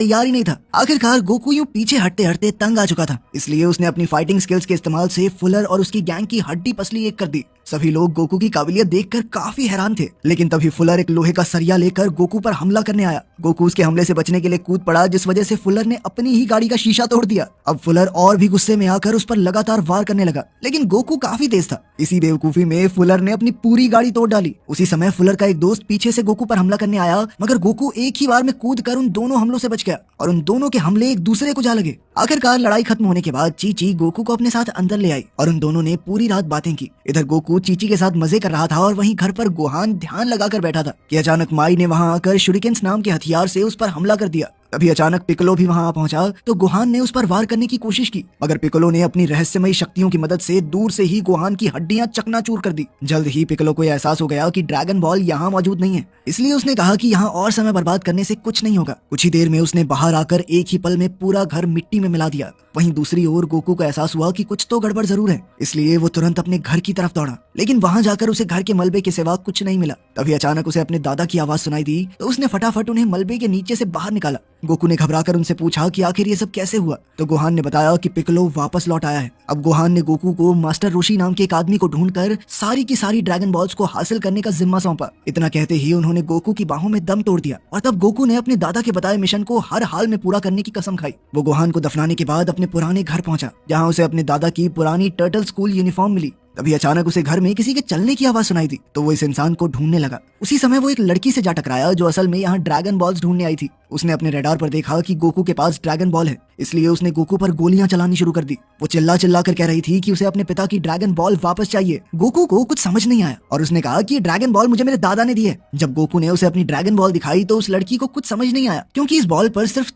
तैयार ही नहीं था। आखिरकार गोकू यूं पीछे हटते हटते तंग आ चुका था, इसलिए उसने अपनी फाइटिंग स्किल्स के इस्तेमाल से फुलर और उसकी गैंग की हड्डी पसली एक कर दी। सभी लोग गोकू की काबिलियत देखकर काफी हैरान थे, लेकिन तभी फुलर एक लोहे का सरिया लेकर गोकू पर हमला करने आया। गोकू उसके हमले से बचने के लिए कूद पड़ा, जिस वजह से फुलर ने अपनी ही गाड़ी का शीशा तोड़ दिया। अब फुलर और भी गुस्से में आकर उस पर लगातार वार करने लगा, लेकिन गोकू काफी तेज था। इसी बेवकूफी में फुलर ने अपनी पूरी गाड़ी तोड़ डाली। उसी समय फुलर का एक दोस्त पीछे से गोकू पर हमला करने आया, मगर गोकू एक ही बार में कूद कर उन दोनों हमलों से बच गया और उन दोनों के हमले एक दूसरे को जा लगे। आखिरकार लड़ाई खत्म होने के बाद चीची गोकू को अपने साथ अंदर ले आई और उन दोनों ने पूरी रात बातें की। इधर गोकू चीची के साथ मजे कर रहा था और वहीं घर पर गोहान ध्यान लगाकर बैठा था कि अचानक माई ने वहां आकर शुरिकेन्स नाम के हथियार से उस पर हमला कर दिया। तभी अचानक पिकोलो भी वहां पहुंचा तो गोहान ने उस पर वार करने की कोशिश की, मगर पिकोलो ने अपनी रहस्यमयी शक्तियों की मदद से दूर से ही गोहान की हड्डियां चकनाचूर कर दी। जल्द ही पिकोलो को यह एहसास हो गया कि ड्रैगन बॉल यहाँ मौजूद नहीं है, इसलिए उसने कहा कि यहाँ और समय बर्बाद करने से कुछ नहीं होगा। कुछ ही देर में उसने बाहर आकर एक ही पल में पूरा घर मिट्टी में मिला दिया। वहीं दूसरी ओर गोकू को एहसास हुआ कि कुछ तो गड़बड़ जरूर है, इसलिए वो तुरंत अपने घर की तरफ दौड़ा, लेकिन वहां जाकर उसे घर के मलबे के सिवा कुछ नहीं मिला। तभी अचानक उसे अपने दादा की आवाज सुनाई दी तो उसने फटाफट उन्हें मलबे के नीचे से बाहर निकाला। गोकू ने घबराकर उनसे पूछा कि आखिर ये सब कैसे हुआ, तो गोहान ने बताया कि पिकोलो वापस लौट आया है। अब गोहान ने गोकू को मास्टर रोशी नाम के एक आदमी को ढूंढकर सारी की सारी ड्रैगन बॉल्स को हासिल करने का जिम्मा सौंपा। इतना कहते ही उन्होंने गोकू की बाहों में दम तोड़ दिया और तब गोकू ने अपने दादा के बताए मिशन को हर हाल में पूरा करने की कसम खाई। वो गोहान को दफनाने के बाद अपने पुराने घर पहुंचा, जहाँ उसे अपने दादा की पुरानी टर्टल स्कूल यूनिफॉर्म मिली। तभी अचानक उसे घर में किसी के चलने की आवाज सुनाई दी, तो वो इस इंसान को ढूंढने लगा। उसी समय वो एक लड़की से जा टकराया जो असल में यहाँ ड्रैगन बॉल्स ढूंढने आई थी। उसने अपने रडार पर देखा कि गोकू के पास ड्रैगन बॉल है, इसलिए उसने गोकू पर गोलियां चलानी शुरू कर दी। वो चिल्ला चिल्ला कर कह रही थी कि उसे अपने पिता की ड्रैगन बॉल वापस चाहिए। गोकू को कुछ समझ नहीं आया और उसने कहा कि ये ड्रैगन बॉल मुझे मेरे दादा ने दी है। जब गोकू ने उसे अपनी ड्रैगन बॉल दिखाई तो उस लड़की को कुछ समझ नहीं आया, क्योंकि इस बॉल पर सिर्फ